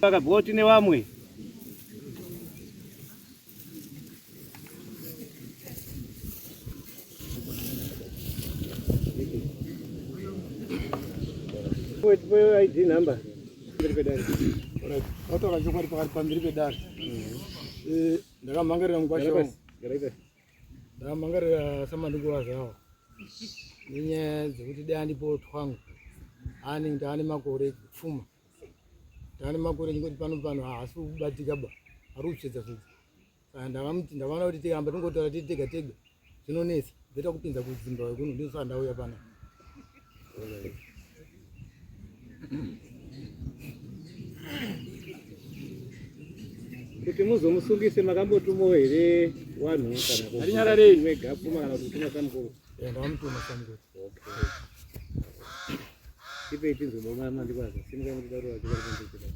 Paka boti ne wamwe. Wewe ID number. Auto kachukua pakati pambiri pedari. Ndakamangirira mugwasho. Ndakamangirira samandikura zvawo. Ninyaya dzekuti dai ndipo twangu. Ani ndane makore pfuma. Ndane makore ngoti pano haasi kubatika ba. Ari kuchedza zvidzi. Saka ndavana kuti tikamba tingotaura tega zvinonesa. Zvoita kupinza kudzimba kuno ndisana ndauya pana. Kuti muzomusungise makambotumo here wanhu kana ari nyarare mega pfuma kana kutuma samukuru. Ndamutuma samukuru. Okay. Ipe itinzo bomama ndikwaza simuka mutauro chokari pamberi pedari.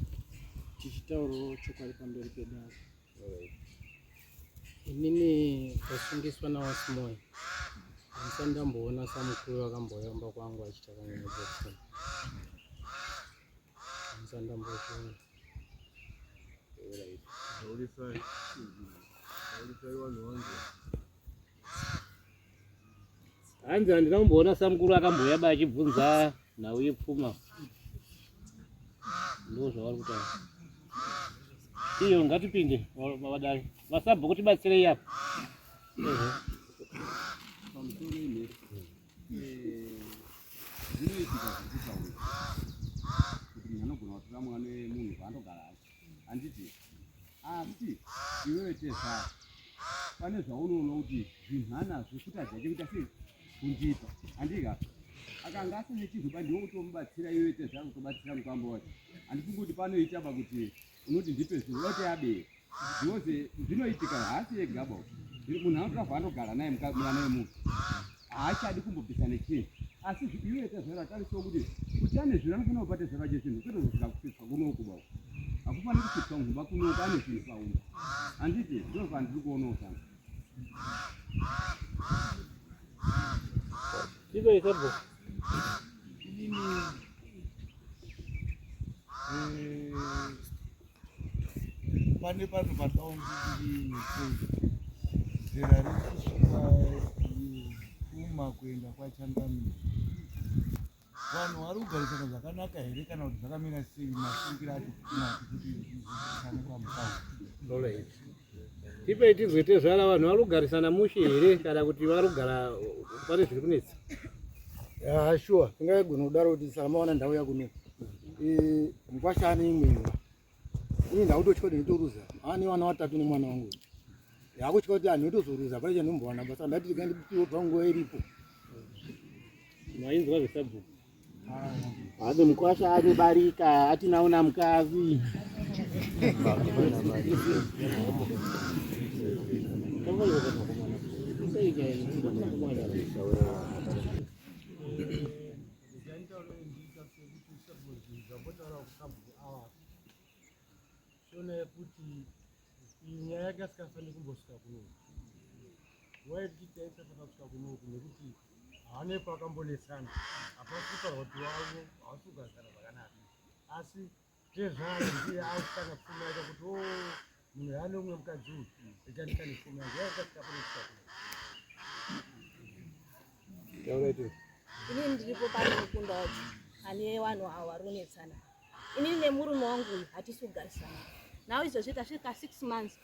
Tichitauro chokari pamberi pedari. Alright. Inini kasungiswa naWasimoyo. Ndamboona samukuru akamboyamba kwangu achitakanyanya Jackson. Ndamboona. Hanzi handinamboona samukuru akamboyamba achibvunza nauye pfuma. Ndo zvavari kutaura. Iyo ngatipinde vadari. Vasabva kutibatsirei apa. Anditi asi iwewe tesa pane zvaunoona kuti zvinhana zvekuti azvachekuita sei kundipa andika akanga asine chizoba ndiwo kutomubatsira iwewe tesa kutobatsira mukwamba wacho handifungi kuti panoitaba kuti unoti ndipe zvinhu ote abe zvose zvinoitika haasi egaba munhu anotobva andogara naye mwana wemunhu haachadi kumbobvisane chinhu asi iwewe tesa atariso kuti ane zvinhu anofanira kubata zvakache zvinhu kwete kusvika kusvitswa kunokuba akufaniri kusvitswa ngumba kunoka ane zvinhu paunhu handiti ndozva ndiri kuonawo sana Ipe isabvo. Pane panhu pakaungirira zera rechisvika pfuma kuenda kwaChangamire. Vanhu vari kugarisana zvakanaka here kana kuti zvakamira sei masungiro acho kuti zvizivisane pamusango. Alright. Ipe tizwete zvara vanhu vari kugarisana mushe here kana kuti vari kugara pane zviri kunetsa. Sure, tingagona kudaro kuti samaona ndau yakuno. Mukwashani imwewa. Ini ndautotya kuti nditoruza. Ani vana vatatu nemwana wangu. Yakutya kuti anhu otozoruza pane chandombowana basa ndati tikandipiwo panguva iripo. Mainzwa zvisabvuku. Ade mukwasha anobarika atinaona mukazi. Kuti nyaya yake asikafaniri kumbosvika kunoku. Waitita isafaka kunoku nekuti haane pakambonesana. Hapasvika kuti wavo havasi kugarisana zvakanaka. Asi tezvaro ndiye akutanga pfuma yake kuti munhu yaane umwe mukadzi uyu ichandikane pfuma yake yakasvika panosvika kunoku. Tauraiti. Inini ndiripo pano mukunda wacho. Ane vanhu ava vari kunetsana. Inini nemurume wangu uyu hatisi kugarisana. Nawe izvozvi tasvika 6 months.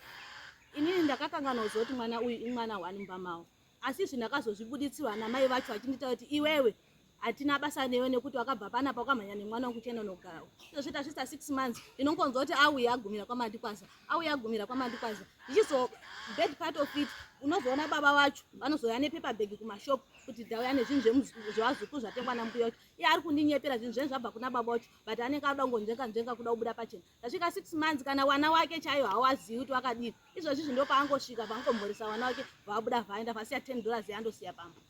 Inini ndakakanganwa kuti mwana uyu imwana waanimba mawo. Asi zvindakazozvibuditsirwa namai vacho vachinditaura kuti iwewe hatina basa newe nekuti wakabva panapa wakamhanya nemwana wangu chena unogara. Izvozvi tasvika 6 months. Inongonzwa kuti auya agumira kwaMandikwaza. Auya agumira kwaMandikwaza. Ichizo bad part of it. Unozoona baba vacho vanozoya nepepa bag kumashop kuti ndauya nezvinhu zvevazuku zvatengwa nambuya wacho. Iye ari kundinyepera zvinhu zvenyu zvabva kuna baba wacho but anenge ada kungonjenga kuda kubuda pachena. Tasvika 6 months kana wana wake chaiyo hawazivi kuti wakadini. Izvozvi zvindo paangosvika paangomhoresa wana wake vabuda vaenda vasiya $10 yandosiya pamba.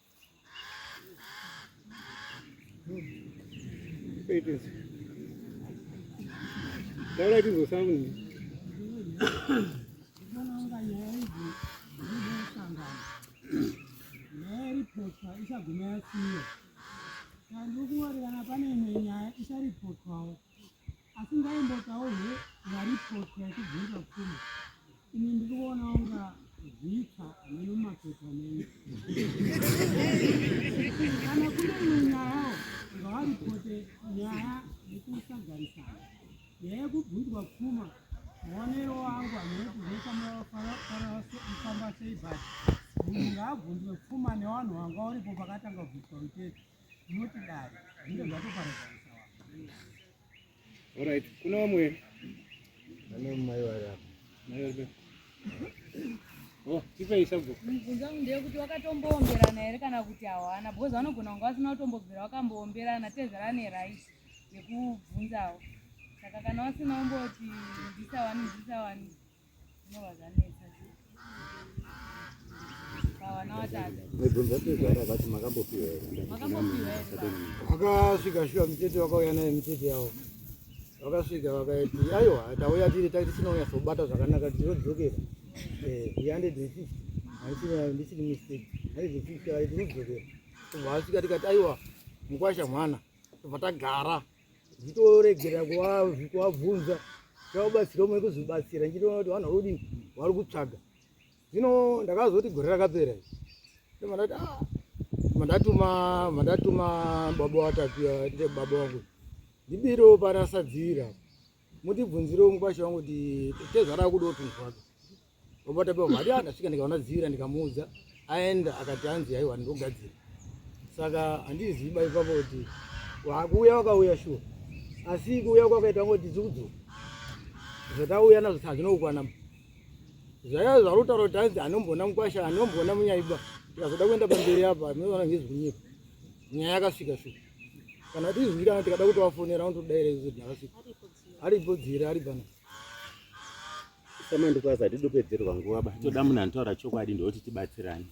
Ipe tauraiti zosamuni. Ripotwa isaguma yasiya kandi ukuwari kana pane imwe nyaya isaripotwawo asingaimbotaurwe varipoti yachibvunza pfuma. Ini ndiri kuona unga zvitsva mune mumapepa menyu. Kana kune imwe nyayawo ngavaripote nyaya yekusagarisana. Nyaya yekubvunzwa pfuma muonero wangu anoti zvekamufamba sei bhati munhu ngaabvunzwe pfuma nevanhu vanga uripo pakatanga kubvunzwa rutete unoti dare zvinge zvatoparadzanisa vanhu. Alright, kuna vamwe Ane mai vari apa. tipe isabhuku. Mubvunzo wangu ndeyekuti wakatomboomberana here kana kuti hawana, because vanogona kunge vasina kutombobvira wakamboomberana tezerane raisi yekubvunzawo. Saka kana wasina umboti ndisawani zvinova zvanetsa. Pawana watata Mebvunza tezara vati makambopiwa here. makambopiwa here Vakasvika shuwa mitete vakauya naye mitete yavo. Vakasvika vakaiti aiwa tauya tiri tinonyatsobata zvakanaka tinodzokera. 350 handisiri mistake 150 tinodzokera. Vasvika tikati aiwa mukwasha mwana tobva tagara nditoregera kuvabvunza tavabatsira umwe kuzobatsira ndichiona kuti vanhu varudini vari kutsvaga. Zvino ndakazoti gore rakapera mandatuma baba watatu tite baba wangu ndibiro parasadzira mutibvunzire mukwasha wangu kuti tezvara kudo tunzwaka. Baba watatu mari ndasvika ndikaona dzira ndikamuudza aenda akati hanzi aiwa ndogadzira. Saka handiziba ipapo kuti wakuuya wakauya shuwa asi kuuya kwakaita ngoti dzudzu zvatauya nazvo hazvinokwana. Zvaya zvarutaura kuti hanzi anombona mukwasha anombona munyaiba tikazoda kuenda pamberi apa munoona ngezvinyika nyaya yakasvika shuwa. Kana tizwira tikada kuti wafonera unotodairai kuti ndakasvika aripo dzira ari pana. Samandikwaza tidopedzerwa nguva ba. Toda munhu anotaura chokwadi ndoti tibatsirane.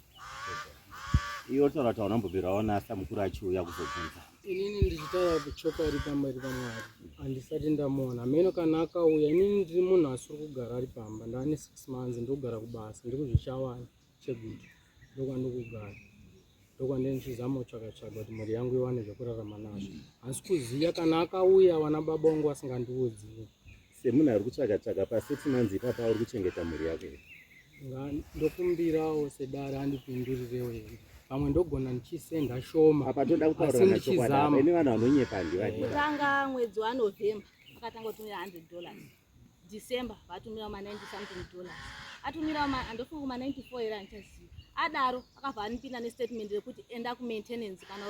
Iwo taura kuti unambobvira waona mukuru achiuya kuzobvunza. Inini ndichitaura chokwadi pamberi paMwari handisati ndamuona. Meno kana akauya inini ndiri munhu asiri kugara ari pamba. Ndane 6 months ndogara kubasa ndiri kuzvichawani cheguti ndokwandikugara. Ndokwandindichizama kutsvaka kuti mhuri yangu iwane zvekurarama nazvo. Hasi kuziya kana akauya vana baba vangu vasingandiudziwi. Semunhu ari kutsvaka pa6 months ipapa uri kuchengeta mhuri yako here. Ndokumbirawo sedare andipindurirewo here. Pamwe ndogona ndichisenda shoma. Apa toda kutaurirana chokwadi apa. Ine vanhu vanonyepa handivadi. Kutanga mwedzi waNovemba akatanga kutumira $100. December vatumira ma $90 something. Atumira andofunga ma 94 here anchaziva. Adaro akabva anipinda nestatement rekuti enda kumaintenance kana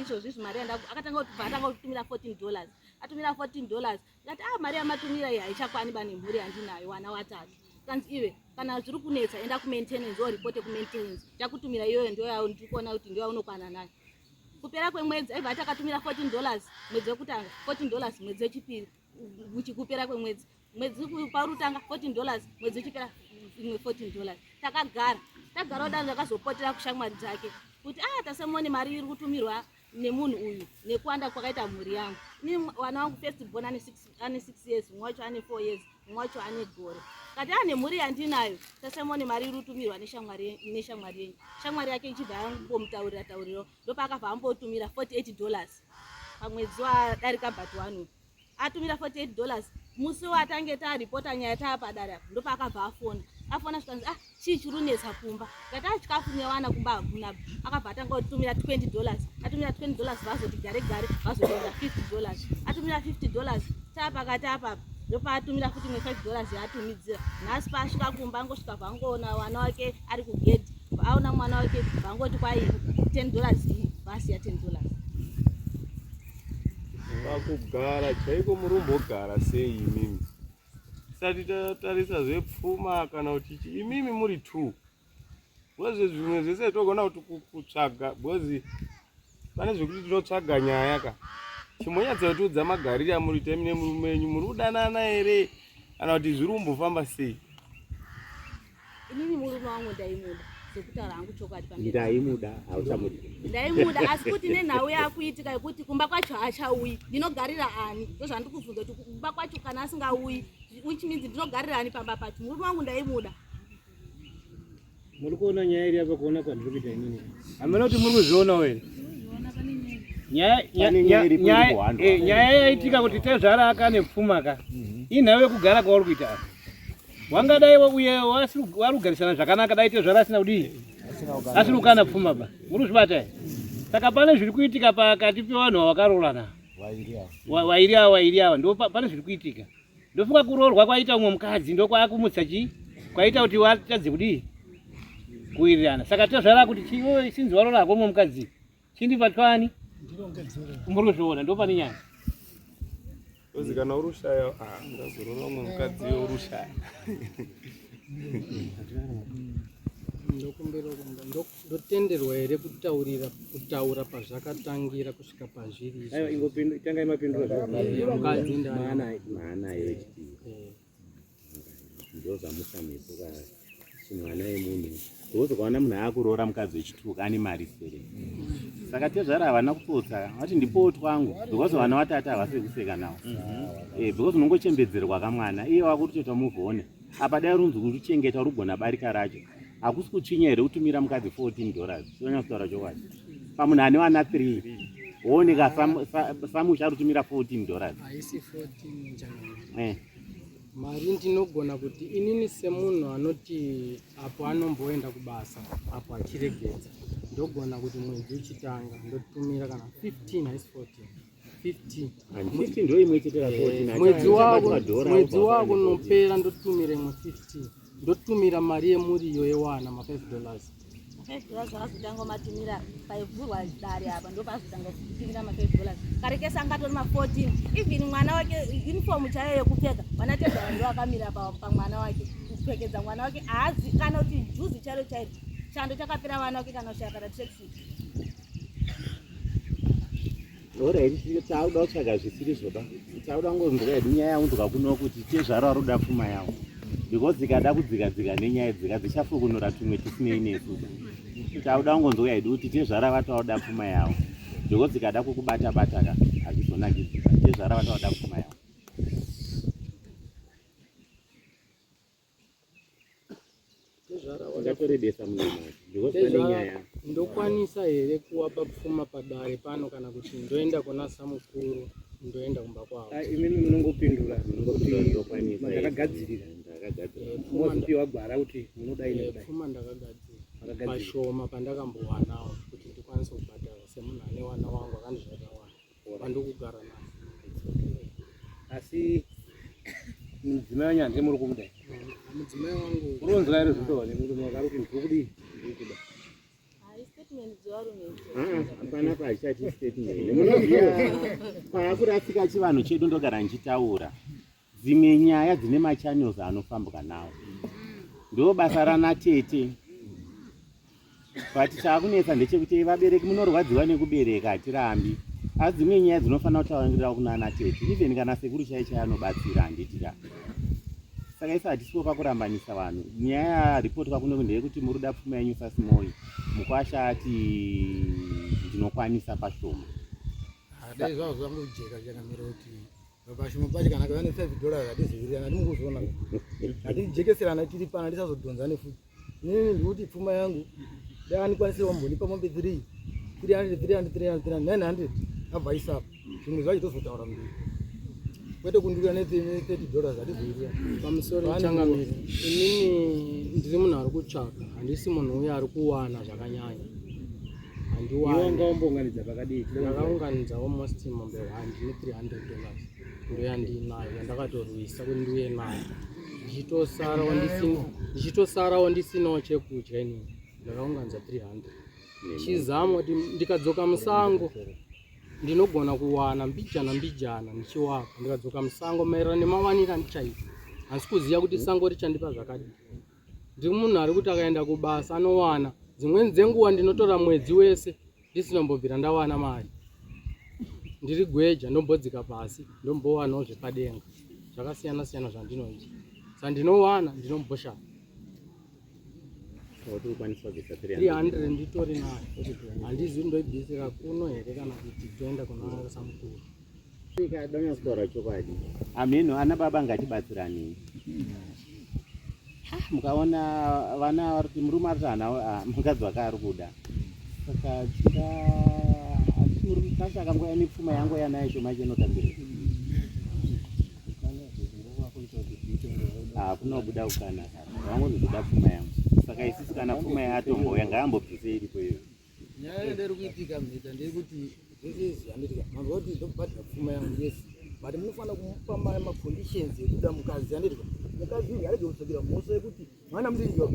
izvozvi mari akatanga kutumira $14. Atumira $14 ngati mari yamatumira iyi haichakwani bane mhuri yandinayo wana watatu. Kanzi iwe kana zviri kunetsa enda kumaintenance or report kumaintenance chakutumira iyoyo ndio yao ndikuona kuti ndio unokwana nayo. Kupera kwemwedzi aibva atakatumira $14 mwedzi wekutanga, $14 mwedzi wechipiri, uchikupera kwemwedzi parutanga $14 mwedzi wechipera imwe $14. Tagara udano ndakazopotera kushamwari dzake kuti tasemoni mari iri kutumirwa nemunhu uyu nekuwanda kwakaita mhuri yangu. Ni wana wangu first born ane 6 years, mumwe wacho ane 4 years, mumwe wacho ane gore. Kati ane mhuri yandinayo tasemoni mari iri kutumirwa neshamwari yenyu. Shamwari yake ichibva yambomutaurira ndopakabva ambotumira $48 pamwedzi wadarika bhati 1 atumira $48. Musi watange taripota nyaya taapadare apo ndopakabva afona zvikanzi chii chiri kunetsa kumba. Ngati chikafu newana kumba hakuna. Akabva atanga kutumira $20. Atumira $20 vazoti gare vazotumira $50. Atumira $50 taapakati apa ndopaatumira futi imwe $5 yaatumidzira. Nhasi paasvika kumba angosvika vangoona wana wake ari kugedhi. Aona mwana wake vangoti kwai $10 iyi vasiya $10. Pakugara chaiko murumbogara sei imimi? Sati tatarisa zvepfuma kana kuti imimi muri 2. Bwezi zvimwe zvese togona kuti kutsvaga bwezi pane zvekuti tinotsvaga nyaya ka. Chimonyatsa kutiudza magariro amuri taimine murume wenyu muri kudanana here kana kuti zviri kumbofamba sei? Inini murume wangu ndaimuda sekutaura hangu chokwadi pamberi. Ndaimuda hauchamudi. Ndaimuda asi kuti nenhau yakuitika yekuti kumba kwacho haachauyi ndinogarira ani. Ndozvandiri kubvunza kuti kumba kwacho kana asingauyi which means ndinogarira ani pamba pacho. Murume wangu ndaimuda. Muri kuona nyaya iri apa kuona kwandiri kuita inini. Hamena kuti muri kuzviona here. nyaya yaitika kuti Tezvara akane pfuma ka inhave kugara kwauri kuita apa wangadai uye warugarisana zvakanaka dai Tezvara asina kudii asina kukana pfuma ba uruzvibata saka pane zviri kuitika pakati pevanhu vavakarorana wairi ava ndo pane zviri kuitika ndofunga kuroorwa kwaita umwe mukadzi ndokwakumutsa chii kwaita kuti watadze kudii kuwirirana saka Tezvara kuti chiwe sinzi warora hako umwe mukadzi chindi patwani muri kuzviona ndo pane nyaya ozi kana urushaya ngazorora umwe mukadzi urushaya ndotenderwa here kutaura pazvakatangira kusvika pazviri tangai mapindura mukadzi maanayo ndozvamusa meso chimwana yemunhu because ukaona munhu akuroora mukadzi wechituka ane mari sere saka Tezvara havana kutsotsa vati ndipowo twangu because vana vatata havasi kuseka nawo because unongochembedzerwa kamwana iye wakutotota muvhone apa dai runzi kuchengeta rugona barika racho hakusi kutsvinya here kutumira mukadzi $14 chinyanya kutaura chokwadi pamunhu ane vana 3 wooneka samusha rutumira $14 haisi 14 mari ndinogona kuti inini semunhu anoti apo anomboenda kubasa apo achiregedza ndogona kuti mwedzi uchitanga ndotumira kana 15 haisi 14 ndo imwe chete mwedzi wako nopera ndotumira imwe 15 ndotumira mari yemuriyo yewana $5 $5 zvakazotanga matumira paivhurwa dare apa ndo pazotanga kutumira $5 kare kese angatori ma14 even mwana wake uniform chaiyo yekupfeka wana Tezvara ndo akamira pamwana wake kupfekedza mwana wake haazi kana kuti juzi chairo chairo chando chakapera vana wake kana kushaya kana tracksuit tauda kutsvaga zvisiri zvoda tauda ngonzwa hedu nyaya yaunzwa kuno kuti Tezvara waroda pfuma yawo because ikada kudzika nenyaya dzika dzichafukunura tumwe tisinei nesu tauda kungonzwa hedu kuti Tezvara vatauda pfuma yawo because ikada kukubata ka hazvizonakidzika Tezvara vatauda pfuma yawo ngatorebesa munhu because pane nyaya ndokwanisa here kuwapa pfuma padare pano kana kuti ndoenda kuna samukuru ndoenda kumba kwavo imini munongopindura ndakagadzirira mozipiwa gwara kuti munodai pfuma ndakagadzira pashoma pandakambowanawo kuti ndikwanise kubhadhara semunhu ane wana wangu akandizvakawanda pandokugara nawo asi mudzimai wanyanze muri kumudai mudzimai wangu uronzwa here zvitova nemurume wakaruti ndiri kudii hapana pachati statement munoziva paakurasika chivanhu chedu ndogara nchitaura dzimwe nyaya dzine machannels anofambwa nawo ndo basa ranatete but chaakunetsa ndechekuti vabereki munorwadziwa nekubereka hatirambi asi dzimwe nyaya dzinofanira kutaurira kuna natete even kana sekuru chaichai anobatsira handitira saka isi hatisiwo pakurambanisa vanhu nyaya yaripoti kwakuno ndeyekuti muruda pfuma yenyu sasimoi mukwasha ati ndinokwanisa pashoma dai zvavo zvangojeka chakamira kuti pashoma pacho kana kava $5 hatizivirirana hatimukuzoona hatijekeserana tiri pana handisazodhonzane futi inini ndikuti pfuma yangu dai andikwanisira wambonipa mombe 300 900 abva isapa zvimwe zvacho tozotaura mberi kwete kundurira $30 hatizivirira pamusoro changamiri inini ndiri munhu ari kutsvaga handisi munhu uye ari kuwana zvakanyanya handiwangaumbounganidza pakadii ndakaunganidza almost mombe 100 $300 ndoyandinayo yandakatorwisa kuti ndiuye nayo ndichitosarawo ndisinawo chekudya inini ndakaunganidza 300 chizama kuti ndikadzoka musango ndinogona kuwana mbijana ndichiwapa ndikadzoka musango maererano nemawanika ndichaita handisi kuziva kuti sango richandipa zvakadii ndiri munhu ari kuti akaenda kubasa anowana dzimweni dzenguva ndinotora mwedzi wese ndisinombobvira ndawana mari ndiri gweja ndombodzika pasi ndombowanawo zvepadenga zvakasiyana siyana zvandinoita saka ndinowana ndinomboshaka 300 nditori nayo handizivi ndoibvisira kuno here kana kuti toenda kuna samukuru ikadanyasitaura chokwadi ameno ana baba ngatibatsiranei mukaona vana variti murume ariti hana mukadzi wake ari kuda saka mashaka ngoya nepfuma yangu yanayo shoma chinotambira kunobuda ukana vangozobuda pfuma yangu saka isisi kana pfuma yatomboya ngaambopisa iripo iyo nyaya ndiri kuitika mheta ndeyekuti zvese handitika manzwa kuti ndobhadhira pfuma yangu yes but munofanira kumupa maconditions ekuda mukadzi handitika mukadzi uyu arege kudzokera moso yekuti mwana mudiriwa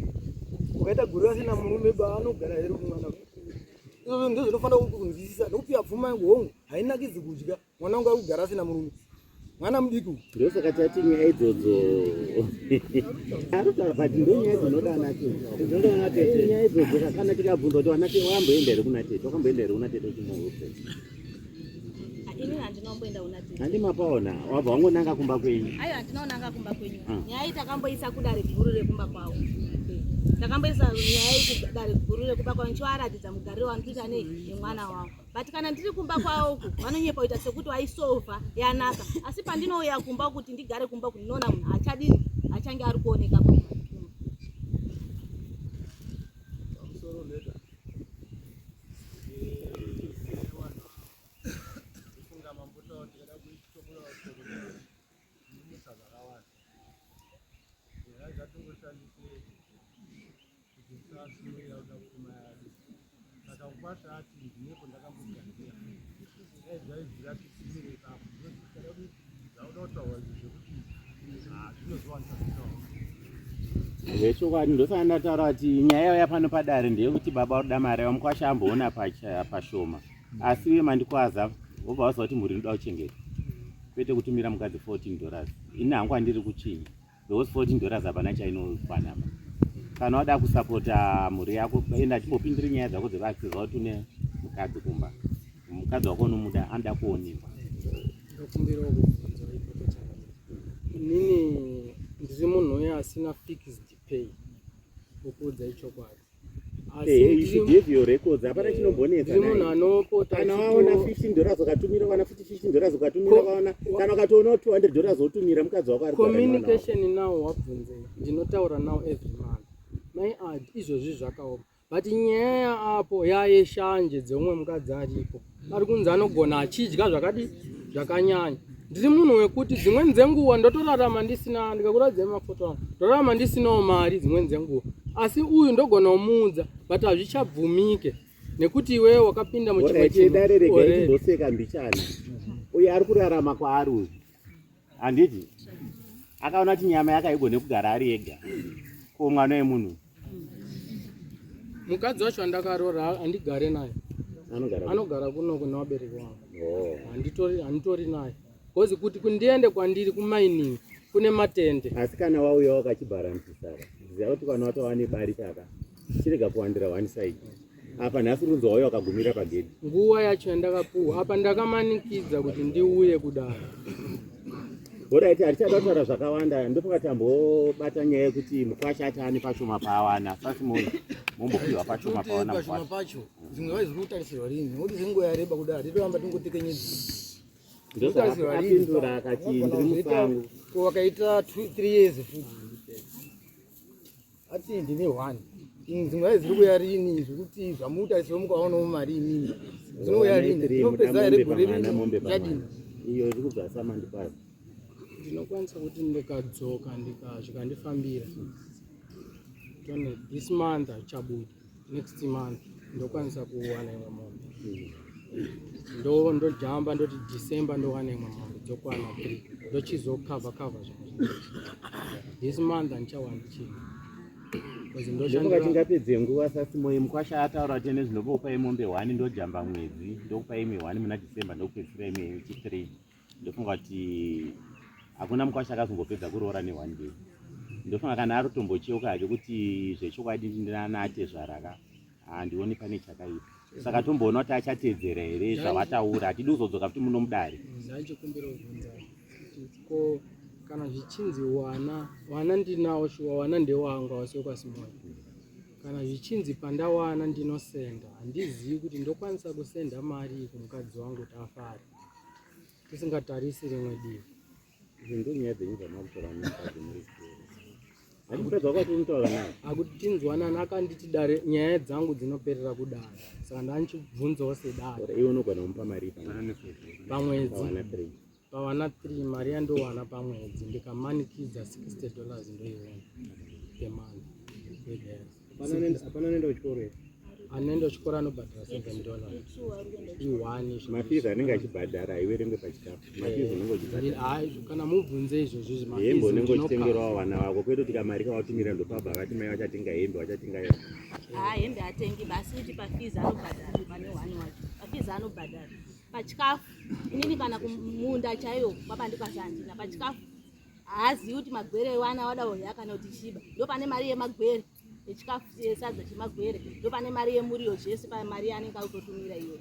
ukaita guru asina murume baanogara here kumwana izvozvo ndizvo zvinofanira kunzwisisa nekupiwa pfuma yangu hongu hainakidzi kudya mwana wangu ari kugara asina murume mwana mudiki ndosaka tati nyaya idzodzo arikabati ndonyaya dzinoda anatete nyaya idzodzo kakana tikabvunza kuti wanatete wamboenda here kuna tete wakamboenda here kuna tete uchimaupe ini handinomboenda kuna tete handimapaona wabva wangonanga kumba kwenyu aiwa handinaonanga kumba kwenyu nyaya iyi takamboisa kudare guru rekumba kwavo takamboisa nyaya iyi kudare guru rekumba kwavo nichivaratidza mugariro wanotoita nei nemwana wavo but kana ndiri kumba kwavo uku vanonyepa kuita sekuti waisova yanaka asi pandinouya kumba kuti ndigare kumba kuti ndinoona munhu achadini achange ari kuoneka zvechokwadi ndosana ndataura kuti nyaya yapano padare ndeyekuti baba uda mari vamukwasha amboona pashoma asi iwe mandikwaza wobva waziva kuti mhuri inoda kuchengeta kwete kutumira mukadzi $14 ini hangu handiri kuchinyi because $14 hapana chainofanama kana wada kusapota mhuri yako enda chimbopindiri nyaya dzako dzevakiziva kuti une mukadzi kumba mukadzi wako unomuda anoda kuonekwa ndokumbirawo kubvunza ipapo chana inini ndiri munhu uye asina fixed pay ukuudza ichokwadi you should give your records hapana chinombonetsa ndiri munhu anopota kana waona $15 ukatumira wana futi $15 ukatumira waona kana ukatoona $200 wotumira mukadzi wako ari communication now wabvunzei ndinotaura now every month my ad izvozvi zvakaoma but nyaya apo yayeshanje dzeumwe mukadzi aripo ari kunzi anogona achidya zvakadi zvakanyanya ndiri munhu wekuti dzimweni dzenguva ndotorarama ndisina ndikakuradzai mafoto angu ndorarama ndisinawo mari dzimweni dzenguva asi uyu ndogona kumuudza but hazvichabvumike nekuti iwewe wakapinda muchimboseka mbichana uye ari kurarama kwaari uyu handiti akaona kuti nyama yakaigone kugara ari ega ko mwana wemunhu mukadzi wacho andakarora handigare naye anogara kuno kuna vabereki vangu handitori naye kozi kuti kundiende kwandiri kumaining kune matende asi kana wauya wakachibharanisisara ziva kuti kana watova nebari taka chirega kuwandira one side apa nhasi runzi wauya wakagumira pagedhi nguva yacho yandakapuhwa apa ndakamanikidza kuti ndiuye kudaro oraiti hatichada kutaura zvakawanda ndopakatambobata nyaya yekuti mukwasha atani pashoma paawana sasi mombopiwa pashoma pawana pashoma pacho zvingava zviri kutarisirwa rini nekuti zvenguva yareba kudaro titoramba tingotekenyedza ndozvaapindura akati ndiri musango wakaita 3 years futi ati ndine 1 dzimwe dziri kuya rini zvekuti zvamutarisirwa mukaonawo mari imini dzinoya rini dzinopedza here gore rini chadini iyo iri kubva samandikwazi ndinokwanisa kuti ndikadzoka ndikasvika ndifambira tone this month haichabudi next month ndokwanisa kuwana imwe mombe ndojamba ndoti December ndowana imwe mombe dzokwana 3 ndochizokava zvimwe this month handichawani chinhu ndopakatingapedze nguva sasimoye mukwasha ataura kuti nezvinokupai mombe 1 ndojamba mwedzi ndokupai imwe 1 muna December ndokupedzisira imwe chi3 ndofunga kuti hakuna mukwasha akazombopedza kuroora ne1 day ndofunga kana ari kutombocheuka hake kuti zvechokwadi ndinanate zvaraka handioni pane chakaipa saka tomboona kuti achatedzera here zvavataura hatidi kuzodzoka kuti munomudare ndachikumbira kubvunza ko kana zvichinzi wana ndinawo shuwa wana ndewanga wasekwasimoya kana zvichinzi pandawana ndinosenda handizivi kuti ndokwanisa kusenda mari kumukadzi wangu kuti afare tisingatarisi rimwe divi ndonyaya dzenyu dzamakutora mukadzi muri Andipedza kwati untaura naye. Akuti tinzwanana akanditi dare nyaya dzangu dzinoperera kudare. Saka ndanchibvunzawo sedare. Iwe unogona kumupa mari Pamwedzi. pawana 3. Pawana 3 mari yandowana pamwedzi ndikamanikidza $60 ndoiona per month. Hapana nenda kuchikoro here. Anoenda kuchikoro anobhadhara $7. I1 Mafizi anenge achibhadhara aiverengwe pachikafu. Mafizi unenge uchibhadhara. hayi kana mubvunze izvozvo zvimafizi Hembe unenge uchitengerawo vana vako kwete kuti kamari kawatumira ndopabva vati mai vachatenga hembe vachatenga yo. Hembe atengi basi kuti pafizi anobhadhara pane 1 wacho. Pafizi anobhadhara. Pachikafu inini kana kumunda chaiyo kwapandikashandira pachikafu haazivi kuti magwere wana wada kuhya kana kuti chiba. Ndo pane mari yemagwere yechikafu yesadza chemagwere. Ndo pane mari yemuriyo zvese pa mari anenge autotumira iyoyo.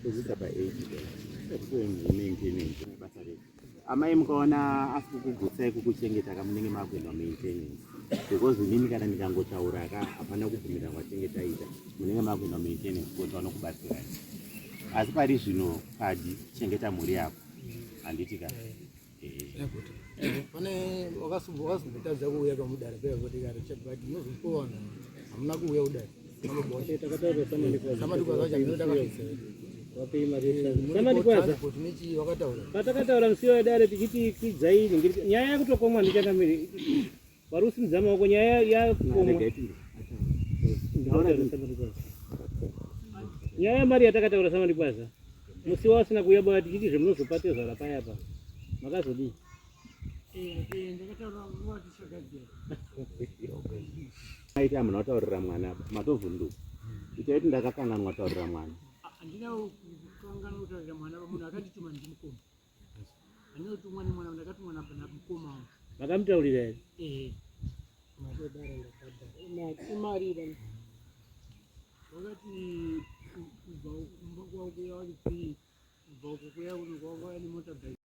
Kuzisa pa 8 maintenance basa redu. Amai mukaona asikukugutsai kukuchengeta kamunenge makuenda maintenance. Because inini kana ndikangotaura hapana kubvumira kwatenge taita munenge makuenda maintenance kuti vanokubatsirai. Asi pari zvino padi chengeta mhuri yako. Handiti ka. pane wakazombotadza kuuya kwamudare pera kuti kare chakati nozopona hamuna kuuya kudare Takataura samadikwaza chanoda kaisa wapei mari samadikwaza kuti nechi wakataura patakataura musiwo wedare tichiti kwidzairi nyaya yakutokomwa ndichangamiri wari usimudza maoko nyaya yakomwa nyaya yamari yatakataura samadikwaza musiwo wasina kuuya baa tichiti zvemunozopatezvara payapa makazodii aiti hamuna kutaurira mwana matovhunduka itaiti ndakakanganwa kutaurira mwana. handina kukangana kutaurira mwana munhu akandituma ndimukoma anotumwa nemwana ndakatumwa namukoma makamutaurira here imari wakati kubva kumba kwako yawari free kubva uko kuya kuno kwakaya nemota